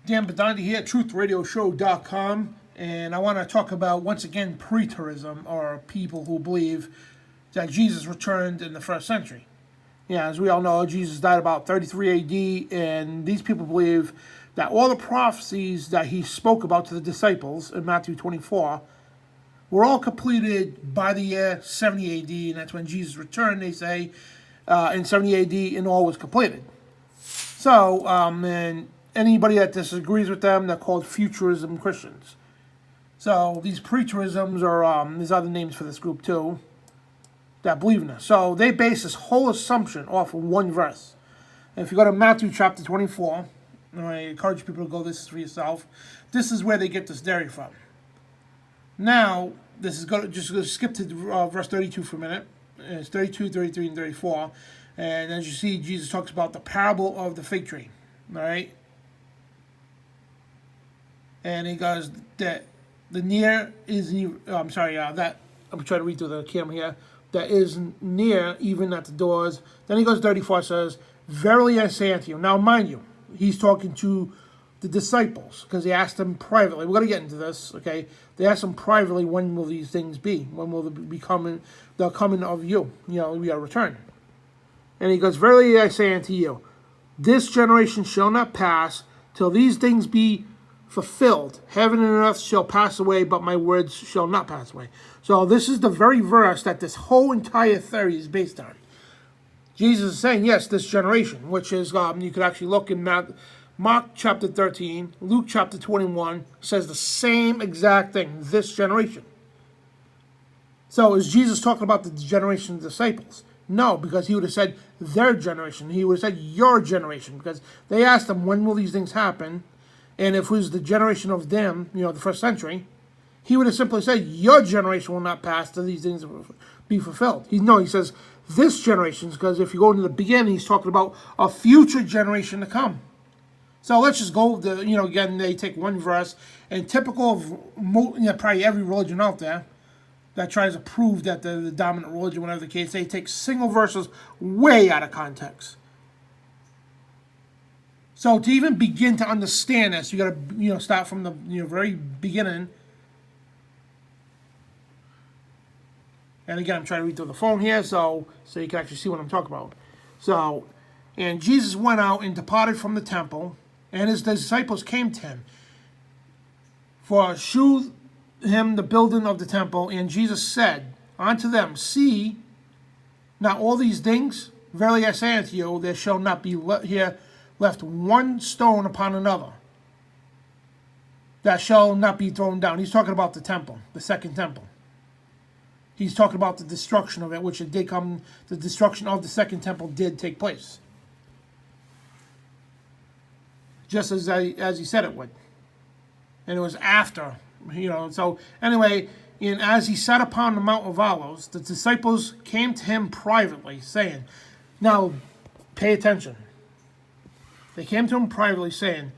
Dan Bidondi here, TruthRadioShow.com, and I want to talk about, once again, preterism, or people who believe that Jesus returned in the first century. Yeah, as we all know, Jesus died about 33 AD, and these people believe that all the prophecies that he spoke about to the disciples in Matthew 24 were all completed by the year 70 AD, and that's when Jesus returned, they say, in 70 AD, and all was completed. So, and anybody that disagrees with them, they're called futurism Christians. So these preterisms, or there's other names for this group too, that believe in this. So they base this whole assumption off of one verse. And if you go to Matthew chapter 24, and I encourage people to go this for yourself, this is where they get this theory from. Now, this is just going to skip to verse 32 for a minute. It's 32, 33, and 34. And as you see, Jesus talks about the parable of the fig tree. All right? And he goes that the near is, I'm trying to read through the camera here, that is near, even at the doors. Then he goes 34, says, verily I say unto you. Now, mind you, he's talking to the disciples, because he asked them privately. We're going to get into this, okay? They asked them privately, when will these things be? When will be coming, the coming of you? Your return. And he goes, verily I say unto you, this generation shall not pass till these things be fulfilled. Heaven and earth shall pass away, but my words shall not pass away. So this is the very verse that this whole entire theory is based on. Jesus is saying, yes, this generation, which is, you could actually look in Mark chapter 13, Luke chapter 21, says the same exact thing, this generation. So is Jesus talking about the generation of disciples? No, because he would have said their generation. He would have said your generation, because they asked him, when will these things happen? And if it was the generation of them, the first century, he would have simply said, your generation will not pass till these things be fulfilled. He says, this generation, because if you go into the beginning, he's talking about a future generation to come. So let's just go, again, they take one verse, and typical of probably every religion out there that tries to prove that they're the dominant religion, whatever the case, they take single verses way out of context. So to even begin to understand this, you got to start from the very beginning. And again, I'm trying to read through the phone here, so you can actually see what I'm talking about. So, and Jesus went out and departed from the temple, and his disciples came to him for shew him the building of the temple. And Jesus said unto them, see, now all these things, verily I say unto you, there shall not be here left one stone upon another that shall not be thrown down. He's talking about the temple, the second temple. He's talking about the destruction of it, which it did come, the destruction of the second temple did take place. Just as he said it would. And it was after, so anyway, and as he sat upon the Mount of Olives, the disciples came to him privately, saying, now pay attention. They came to him privately, saying,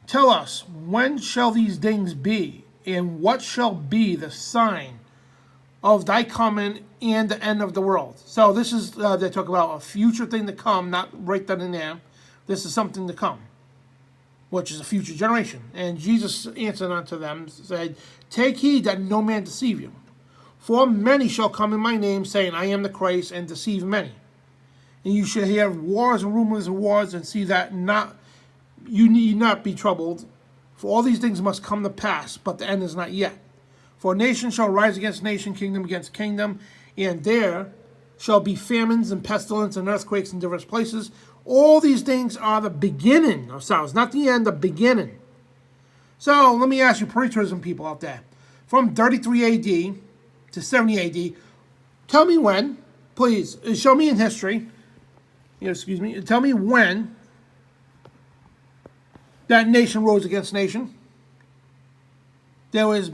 tell us, when shall these things be, and what shall be the sign of thy coming and the end of the world? So this is, they talk about a future thing to come, not right then and there. This is something to come, which is a future generation. And Jesus answered unto them, said, take heed that no man deceive you. For many shall come in my name, saying, I am the Christ, and deceive many. And you shall hear wars and rumors of wars, and see that you need not be troubled. For all these things must come to pass, but the end is not yet. For nation shall rise against nation, kingdom against kingdom, and there shall be famines and pestilence and earthquakes in diverse places. All these things are the beginning of sorrows, not the end, the beginning. So let me ask you, preterism people out there, from 33 AD to 70 AD, tell me when, please, show me in history, tell me when that nation rose against nation. There was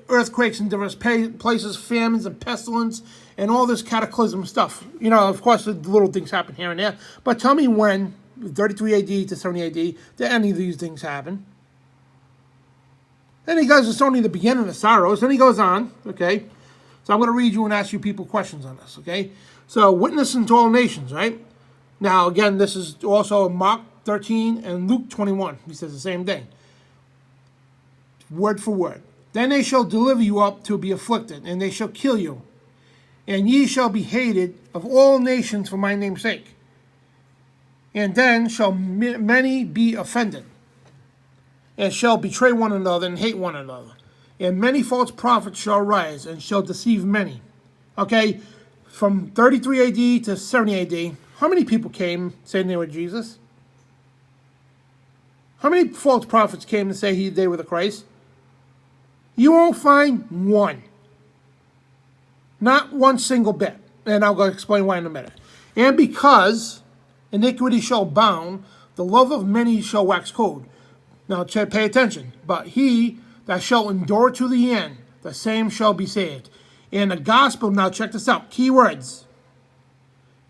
earthquakes in diverse places, famines and pestilence, and all this cataclysm stuff. Of course, the little things happen here and there. But tell me when, 33 AD to 70 AD, did any of these things happen? Then he goes, it's only the beginning of sorrows. Then he goes on, okay? So I'm going to read you and ask you people questions on this, okay? So, witness unto all nations, right? Now, again, this is also Mark 13 and Luke 21. He says the same thing. word for word. Then they shall deliver you up to be afflicted, and they shall kill you. And ye shall be hated of all nations for my name's sake. And then shall many be offended, and shall betray one another and hate one another. And many false prophets shall rise, and shall deceive many. Okay, from 33 AD to 70 AD, how many people came saying they were Jesus? How many false prophets came to say they were the Christ? You won't find one. Not one single bit. And I'll go explain why in a minute. And because iniquity shall abound, the love of many shall wax cold. Now pay attention. But he that shall endure to the end, the same shall be saved. And the gospel, now check this out, key words.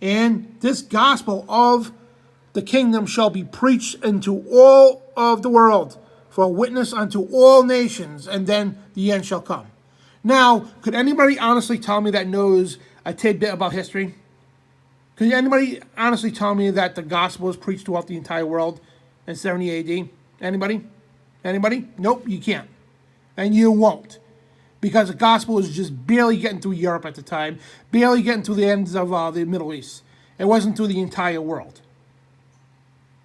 And this gospel of the kingdom shall be preached into all of the world, for a witness unto all nations, and then the end shall come. Now, could anybody honestly tell me that knows a tidbit about history? Could anybody honestly tell me that the gospel was preached throughout the entire world in 70 AD? Anybody? Anybody? Nope, you can't. And you won't. Because the gospel was just barely getting through Europe at the time, barely getting to the ends of the Middle East. It wasn't through the entire world.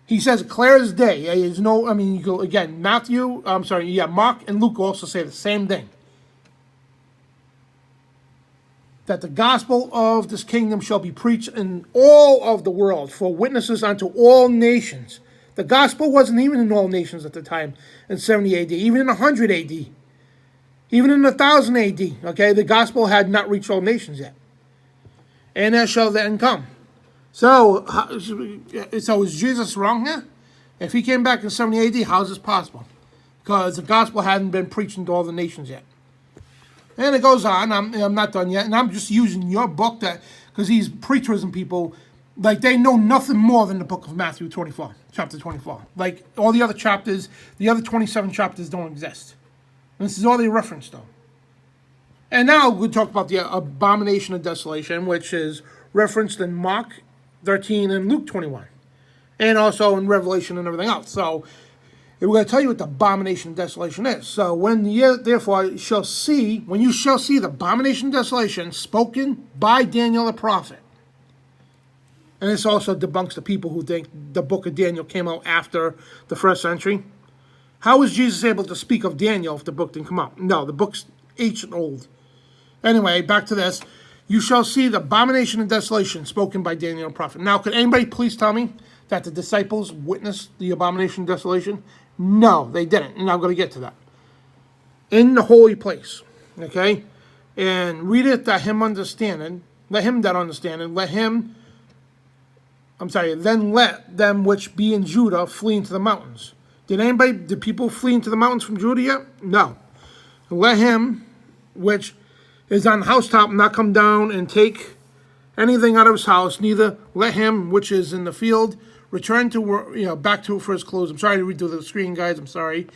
He says, clear as day. There's no, I mean, you go again, Mark and Luke also say the same thing. That the gospel of this kingdom shall be preached in all of the world for witnesses unto all nations. The gospel wasn't even in all nations at the time in 70 AD, even in 100 AD, even in 1000 AD. Okay, the gospel had not reached all nations yet. And that shall then come. So is Jesus wrong here? If he came back in 70 AD, how is this possible? Because the gospel hadn't been preached into all the nations yet. And it goes on. I'm not done yet. And I'm just using your book because these preterism people, like, they know nothing more than the book of Matthew 24, chapter 24. Like, all the other chapters, the other 27 chapters don't exist. And this is all they reference, though. And now we'll talk about the abomination of desolation, which is referenced in Mark 13 and Luke 21. And also in Revelation and everything else. So we're going to tell you what the abomination of desolation is. So when you therefore shall see, when you shall see the abomination of desolation spoken by Daniel the prophet. And this also debunks the people who think the book of Daniel came out after the first century. How was Jesus able to speak of Daniel if the book didn't come out? No, the book's ancient old. Anyway, back to this. You shall see the abomination of desolation spoken by Daniel the prophet. Now, could anybody please tell me that the disciples witnessed the abomination of desolation? No, they didn't. And I'm going to get to that. In the holy place. Okay? And read it that him understanding. Let him that understanding. Then let them which be in Judah flee into the mountains. Did people flee into the mountains from Judah yet? No. Let him which is on the housetop not come down and take anything out of his house, neither let him which is in the field return to back to for his clothes. I'm sorry to read through the screen, guys. I'm sorry.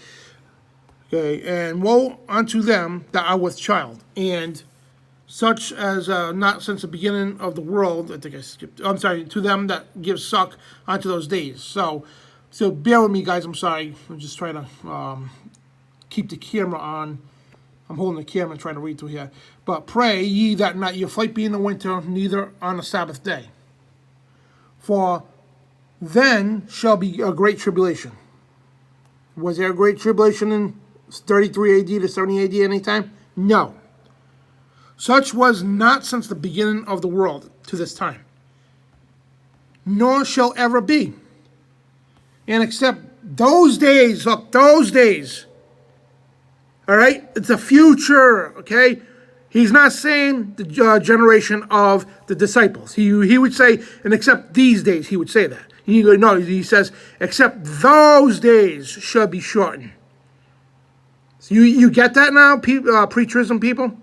Okay, and woe unto them that are with child, and such as not since the beginning of the world. I think I skipped. I'm sorry, to them that give suck unto those days. So bear with me, guys. I'm sorry. I'm just trying to keep the camera on. I'm holding the camera and trying to read through here. But pray ye that not your flight be in the winter, neither on the Sabbath day. For then shall be a great tribulation. Was there a great tribulation in 33 AD to 70 AD any time? No. Such was not since the beginning of the world to this time. Nor shall ever be. And except those days, look, those days. All right? It's a future, okay? He's not saying the generation of the disciples. He would say, and except these days, he would say that. No, he says, except those days shall be shortened. So you get that now, preterism people?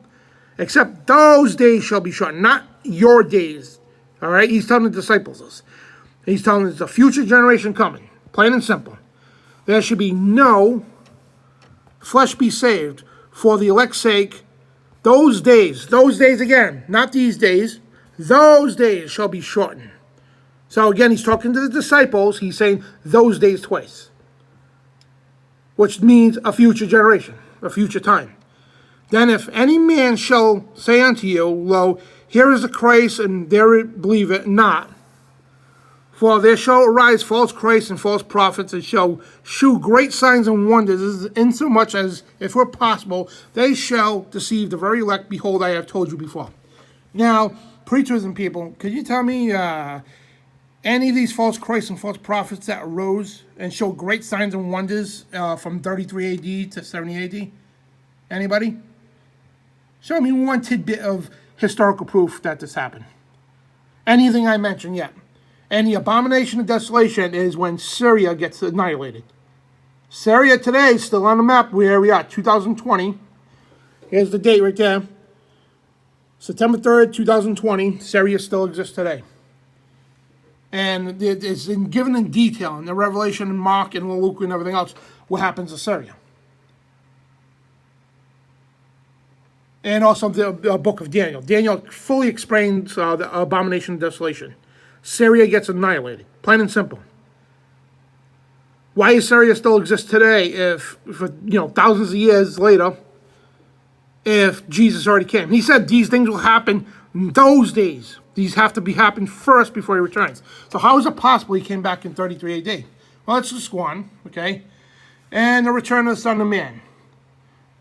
Except those days shall be shortened, not your days. All right? He's telling the disciples this. He's telling us a future generation coming. Plain and simple. There should be no flesh be saved for the elect's sake. Those days again, not these days, those days shall be shortened. So again, he's talking to the disciples. He's saying those days twice. which means a future generation, a future time. Then if any man shall say unto you, lo, here is the Christ, and there believe it not. For there shall arise false Christs and false prophets, and shall shew great signs and wonders, insomuch as, if it were possible, they shall deceive the very elect. Behold, I have told you before. Now, preterism people, could you tell me any of these false Christs and false prophets that arose and showed great signs and wonders from 33 AD to 70 AD? Anybody? Show me one tidbit of historical proof that this happened. Anything I mentioned yet. And the abomination of desolation is when Syria gets annihilated. Syria today is still on the map. Where we are, 2020. Here's the date right there. September 3rd, 2020. Syria still exists today. And it's given in detail in the Revelation and Mark and Luke and everything else what happens to Syria. And also the book of Daniel. Daniel fully explains the abomination of desolation. Syria gets annihilated, plain and simple. Why does Syria still exist today if thousands of years later, if Jesus already came? He said these things will happen in those days. These have to be happened first before he returns. So how is it possible he came back in 33 AD? Well, let's just go on, okay? And the return of the Son of Man.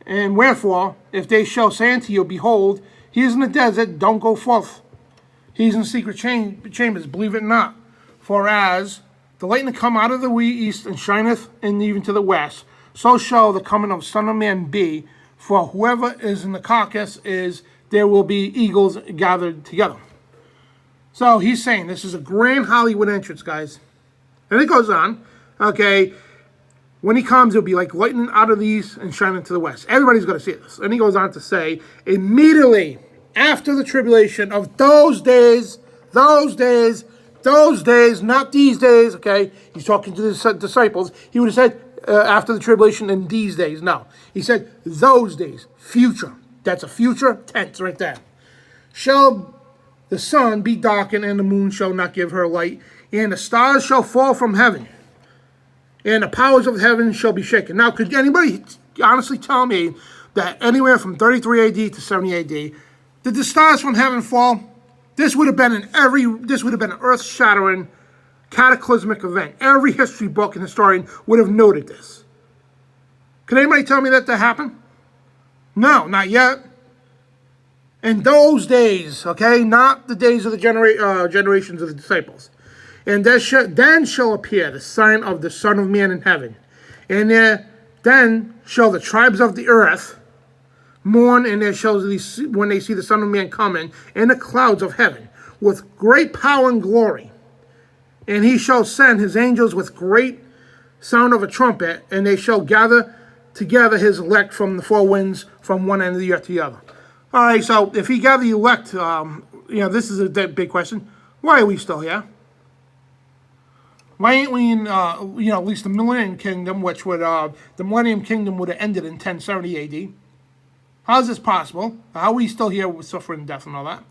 And wherefore, if they shall say unto you, behold, he is in the desert, don't go forth. He is in secret chambers, believe it not. For as the lightning come out of the east and shineth in even to the west, so shall the coming of the Son of Man be. For whoever is in the carcass there will be eagles gathered together. So he's saying this is a grand Hollywood entrance, guys. And it goes on, okay, when he comes, it'll be like lightning out of the east and shining to the west. Everybody's going to see this. And he goes on to say, immediately after the tribulation of those days, not these days, okay? He's talking to the disciples. He would have said after the tribulation in these days. No. He said those days, future. That's a future tense right there. Shall the sun be darkened, and the moon shall not give her light, and the stars shall fall from heaven, and the powers of heaven shall be shaken. Now, could anybody honestly tell me that anywhere from 33 AD to 70 AD, did the stars from heaven fall? This would have been an earth-shattering, cataclysmic event. Every history book and historian would have noted this. Could anybody tell me that happened? No, not yet. In those days, okay, not the days of the generations of the disciples. And then shall appear the sign of the Son of Man in heaven. And then shall the tribes of the earth mourn, and there shall when they see the Son of Man coming in the clouds of heaven with great power and glory. And he shall send his angels with great sound of a trumpet, and they shall gather together his elect from the four winds, from one end of the earth to the other. All right, so if he gathered the elect, this is a big question. Why are we still here? Why ain't we in, at least the Millennium Kingdom, which would, the Millennium Kingdom would have ended in 1070 AD. How is this possible? How are we still here with suffering, death, and all that?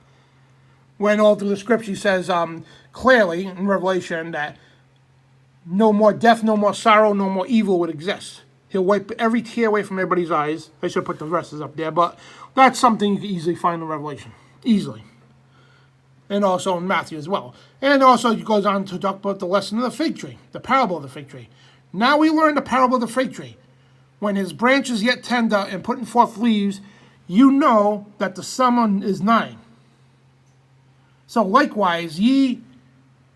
When all through the scripture says clearly in Revelation that no more death, no more sorrow, no more evil would exist. He'll wipe every tear away from everybody's eyes. I should put the verses up there, but that's something you can easily find in Revelation. Easily. And also in Matthew as well. And also he goes on to talk about the lesson of the fig tree, the parable of the fig tree. Now we learn the parable of the fig tree. When his branch is yet tender and putting forth leaves, you know that the summer is nigh. So likewise, ye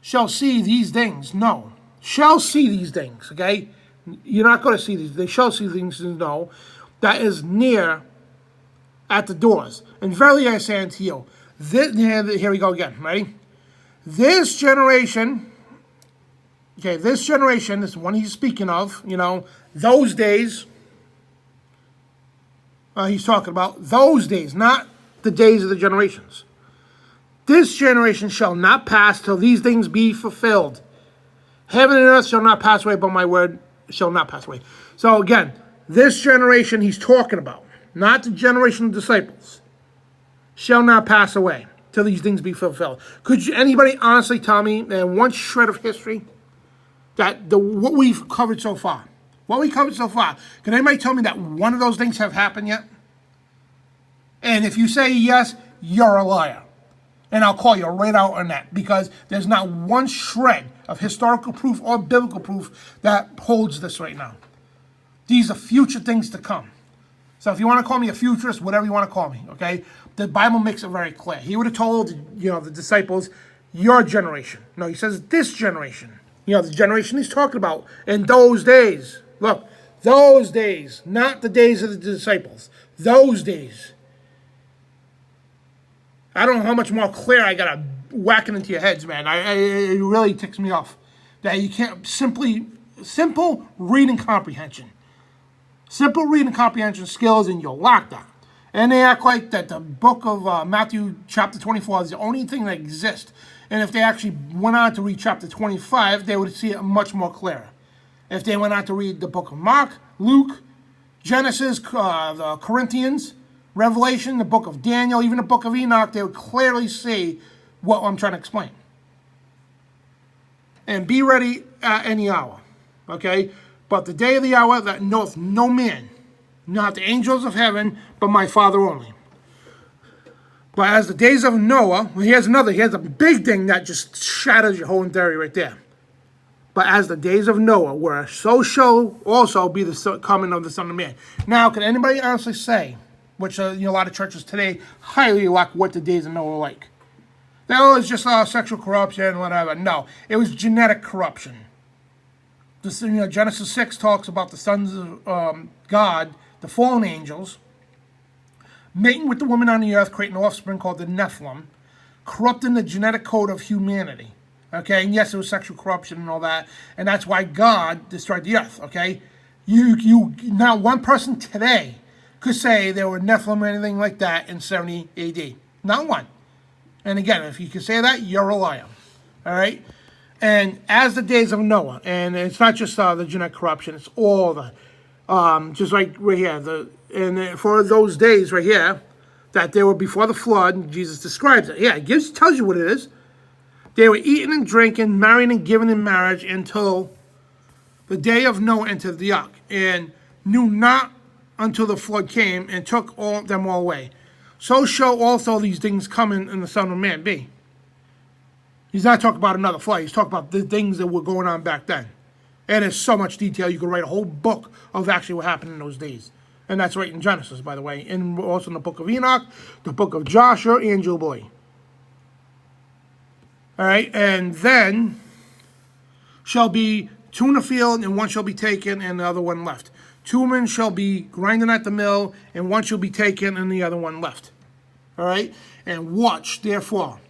shall see these things. No. Shall see these things, okay? You're not going to see these. They shall see things and know that is near at the doors. And verily I say unto you, here we go again, ready? This generation, this is one he's speaking of, those days. He's talking about those days, not the days of the generations. This generation shall not pass till these things be fulfilled. Heaven and earth shall not pass away, but my word shall not pass away. So again, this generation he's talking about, not the generation of disciples, shall not pass away till these things be fulfilled. Could anybody honestly tell me in one shred of history that what we've covered so far, What we covered so far, can anybody tell me that one of those things have happened yet? And if you say yes, you're a liar. And I'll call you right out on that, because there's not one shred of historical proof or biblical proof that holds this right now. These are future things to come. So if you want to call me a futurist, whatever you want to call me, okay? The Bible makes it very clear. He would have told, the disciples, your generation. No, he says this generation. The generation he's talking about in those days. Look, those days, not the days of the disciples. Those days. I don't know how much more clear I gotta whack it into your heads, man. It really ticks me off that you can't simple reading comprehension. Simple reading comprehension skills, and you'll lock that. And they act like that the book of Matthew chapter 24 is the only thing that exists. And if they actually went on to read chapter 25, they would see it much more clearer. If they went on to read the book of Mark, Luke, Genesis, the Corinthians, Revelation, the book of Daniel, even the book of Enoch, they would clearly see what I'm trying to explain. And be ready at any hour, okay? But the day of the hour that knoweth no man, not the angels of heaven, but my Father only. But as the days of Noah, here's a big thing that just shatters your whole theory right there. But as the days of Noah were, so shall also be the coming of the Son of Man. Now, can anybody honestly say, which a lot of churches today highly lack what the days of Noah were like? No, it's just sexual corruption, whatever. No, it was genetic corruption. Genesis 6 talks about the sons of God, the fallen angels, mating with the woman on the earth, creating an offspring called the Nephilim, corrupting the genetic code of humanity. Okay, and yes, it was sexual corruption and all that, and that's why God destroyed the earth. Okay, you not one person today could say there were Nephilim or anything like that in 70 AD. Not one. And again, if you can say that, you're a liar. All right. And as the days of Noah, and it's not just the genetic corruption, it's all the, just like right here, and for those days right here, that they were before the flood, Jesus describes it. Yeah, tells you what it is. They were eating and drinking, marrying and giving in marriage until the day of Noah entered the ark, and knew not until the flood came and took them all away. So shall also these things coming in the Son of Man be. He's not talking about another flood. He's talking about the things that were going on back then. And there's so much detail, you could write a whole book of actually what happened in those days. And that's right in Genesis, by the way. And also in the book of Enoch, the book of Joshua, and Jubilee. All right, and then shall be two in the field, and one shall be taken, and the other one left. 2 men shall be grinding at the mill, and one shall be taken, and the other one left. All right, and watch, therefore.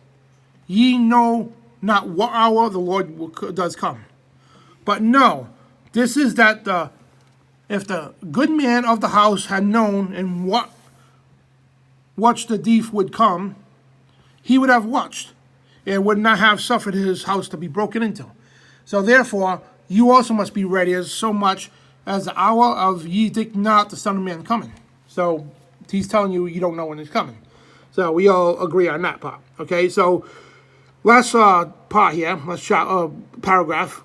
Ye know not what hour the Lord does come. But no, this is that if the good man of the house had known and watched the thief would come, he would have watched, and would not have suffered his house to be broken into. So therefore, you also must be ready, as so much as the hour of ye think not the Son of Man coming. So he's telling you don't know when he's coming. So we all agree on that part. Okay, so last part here, paragraph.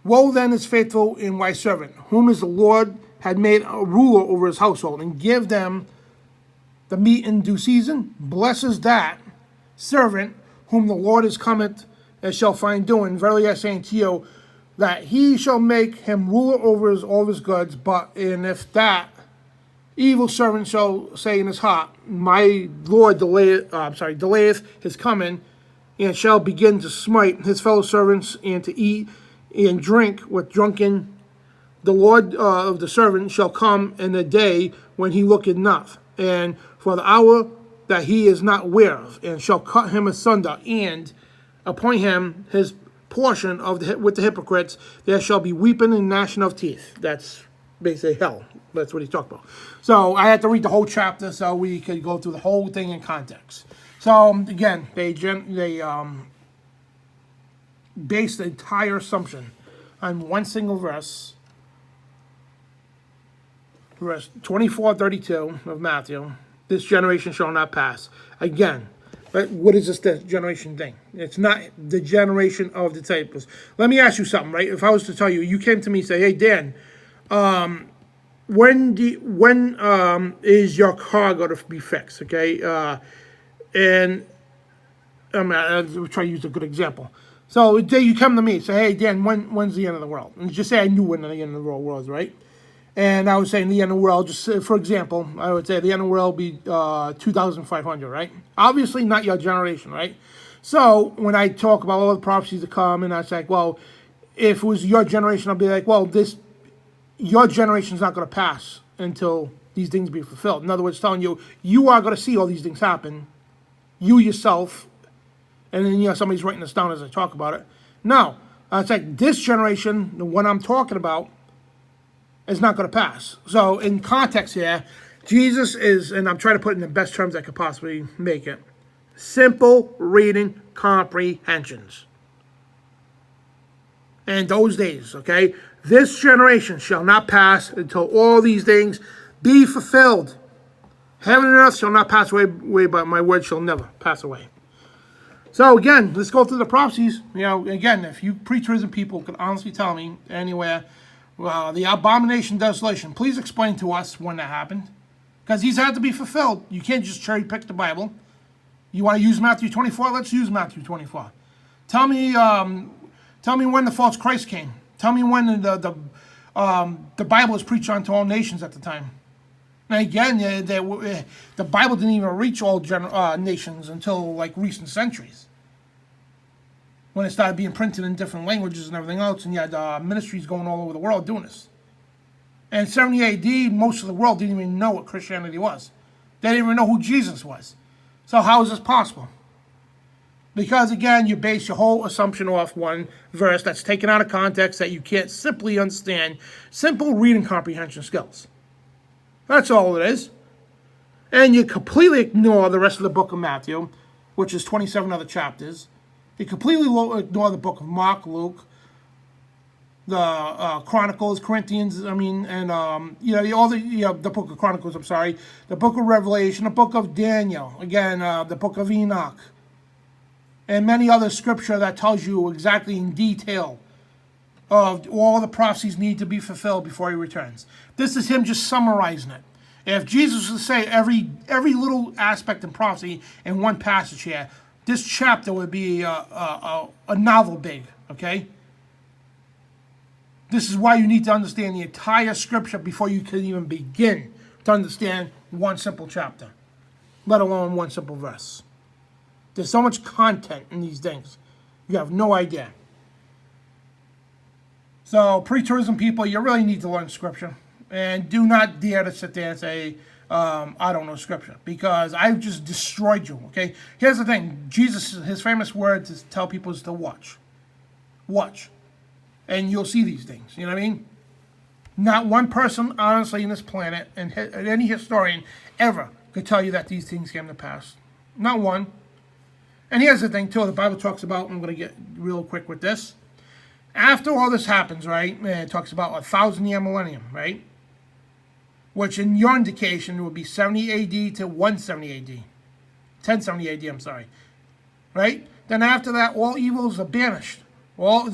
Woe then is faithful and wise servant, whom is the Lord had made a ruler over his household, and give them the meat in due season. Blesses that servant whom the Lord is cometh and shall find doing. Verily I say unto you, that he shall make him ruler over all his goods. And if that evil servant shall say in his heart, my Lord delayeth his coming, and shall begin to smite his fellow servants, and to eat and drink with drunken, the Lord of the servant shall come in the day when he looketh not, and for the hour that he is not aware of, and shall cut him asunder, and appoint him his portion with the hypocrites. There shall be weeping and gnashing of teeth. That's basically hell. That's what he's talking about. So I had to read the whole chapter so we could go through the whole thing in context. So again, they based the entire assumption on one single verse 24:32 of Matthew. This generation shall not pass. Again, But what is this generation thing? It's not the generation of the disciples. Let me ask you something, right? If I was to tell you, you came to me and say, hey, Dan, when is your car going to be fixed, okay? And I'll try to use a good example. So you come to me and say, hey, Dan, when's the end of the world? And just say I knew when the end of the world was, right? And I was saying the end of the world, just for example, I would say the end of the world will be 2,500, right? Obviously not your generation, right? So when I talk about all the prophecies that come, and I say, well, if it was your generation, I'll be like, well, your generation's not going to pass until these things be fulfilled. In other words, telling you, you are going to see all these things happen, you yourself, and then, somebody's writing this down as I talk about it. No, it's like this generation, the one I'm talking about, is not going to pass. So in context here, Jesus is, and I'm trying to put it in the best terms I could possibly make it, simple reading comprehensions. In those days, okay, this generation shall not pass until all these things be fulfilled. Heaven and earth shall not pass away, but my word shall never pass away. So again, let's go through the prophecies. Again, if you preterism people can honestly tell me anywhere, the abomination of desolation, please explain to us when that happened. Because these had to be fulfilled. You can't just cherry pick the Bible. You want to use Matthew 24? Let's use Matthew 24. Tell me when the false Christ came. Tell me when the Bible was preached unto all nations at the time. And again, the Bible didn't even reach all nations until like recent centuries, when it started being printed in different languages and everything else, and you had ministries going all over the world doing this. And 70 AD, most of the world didn't even know what Christianity was. They didn't even know who Jesus was. So how is this possible? Because again, you base your whole assumption off one verse that's taken out of context that you can't simply understand. Simple reading comprehension skills. That's all it is. And you completely ignore the rest of the book of Matthew, which is 27 other chapters. You completely ignore the book of Mark, Luke, the Chronicles, Corinthians, and the book of Chronicles, the book of Revelation, the book of Daniel, again, the book of Enoch, and many other scripture that tells you exactly in detail of all the prophecies need to be fulfilled before he returns. This is him just summarizing it. If Jesus was to say every little aspect in prophecy in one passage here, this chapter would be a novel big, okay? This is why you need to understand the entire scripture before you can even begin to understand one simple chapter, let alone one simple verse. There's so much content in these things. You have no idea. So, preterism people, you really need to learn scripture. And do not dare to sit there and say, I don't know scripture, because I've just destroyed you, okay? Here's the thing. Jesus, his famous words to tell people is to watch. Watch. And you'll see these things, you know what I mean? Not one person, honestly, in this planet, and any historian ever could tell you that these things came to pass. Not one. And here's the thing, too, the Bible talks about, I'm going to get real quick with this. After all this happens, right, it talks about a 1,000-year millennium, right? Which in your indication would be 70 AD to 170 AD. 1070 AD, I'm sorry. Right? Then after that, all evils are banished. All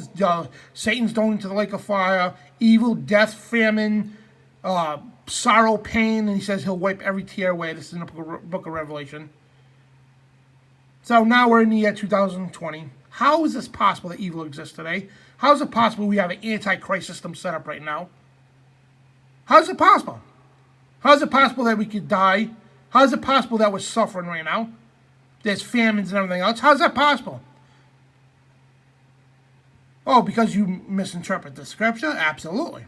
Satan's thrown into the lake of fire, evil, death, famine, sorrow, pain, and he says he'll wipe every tear away. This is in the book of Revelation. So now we're in the year 2020. How is this possible that evil exists today? How is it possible we have an antichrist system set up right now? How is it possible? How is it possible that we could die? How is it possible that we're suffering right now? There's famines and everything else. How is that possible? Oh, because you misinterpret the scripture? Absolutely.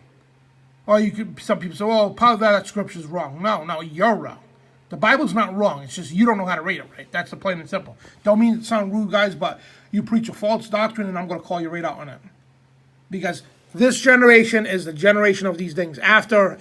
Or some people say, well, part of that scripture is wrong. No, you're wrong. The Bible's not wrong. It's just you don't know how to read it right. That's the plain and simple. Don't mean to sound rude, guys, but you preach a false doctrine, and I'm going to call you right out on it. Because this generation is the generation of these things. After,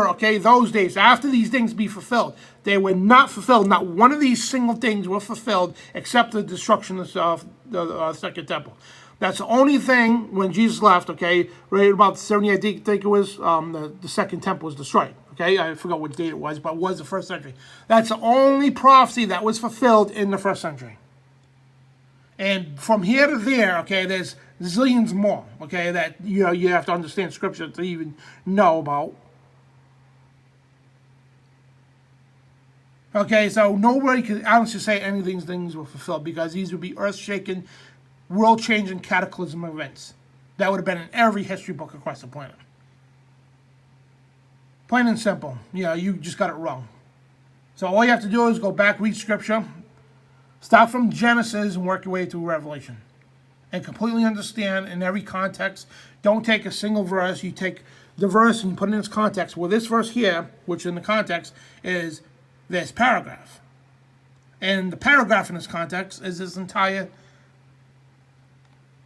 okay, those days, after these things be fulfilled, they were not fulfilled. Not one of these single things were fulfilled except the destruction of the Second Temple. That's the only thing when Jesus left, okay, right about 70 AD, I think it was, the Second Temple was destroyed, okay? I forgot what date it was, but it was the first century. That's the only prophecy that was fulfilled in the first century. And from here to there, okay, there's zillions more, okay, that, you know, you have to understand Scripture to even know about. Okay, so nobody could honestly say any of these things were fulfilled, because these would be earth-shaking, world-changing cataclysm events that would have been in every history book across the planet. Plain and simple. You know, you just got it wrong. So all you have to do is go back, read Scripture, start from Genesis and work your way through Revelation, and completely understand in every context. Don't take a single verse. You take the verse and you put it in its context. Well, this verse here, which in the context is this paragraph. And the paragraph in this context is this entire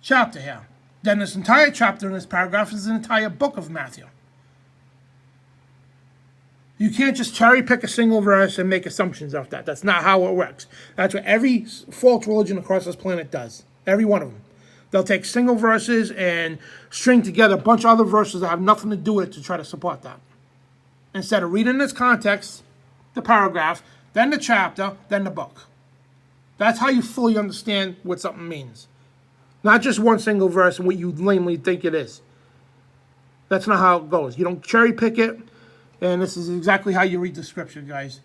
chapter here. Then this entire chapter in this paragraph is the entire book of Matthew. You can't just cherry pick a single verse and make assumptions off that. That's not how it works. That's what every false religion across this planet does. Every one of them. They'll take single verses and string together a bunch of other verses that have nothing to do with it to try to support that. Instead of reading this context, the paragraph, then the chapter, then the book. That's how you fully understand what something means. Not just one single verse and what you lamely think it is. That's not how it goes. You don't cherry pick it. And this is exactly how you read the Scripture, guys.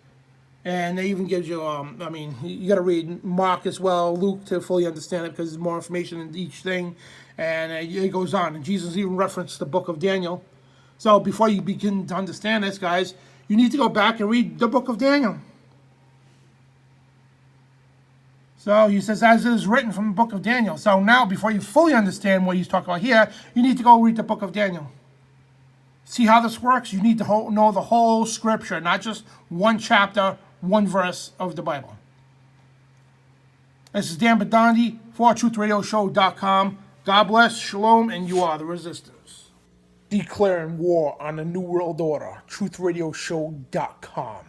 And they even gives you, I mean, you got to read Mark as well, Luke, to fully understand it, because there's more information in each thing. And it goes on. And Jesus even referenced the book of Daniel. So before you begin to understand this, guys, you need to go back and read the book of Daniel. So he says, as it is written from the book of Daniel. So now, before you fully understand what he's talking about here, you need to go read the book of Daniel. See how this works? You need to know the whole Scripture, not just one chapter, one verse of the Bible. This is Dan Bidondi for TruthRadioShow.com. God bless, shalom, and you are the resistance. Declaring war on the New World Order. TruthRadioShow.com.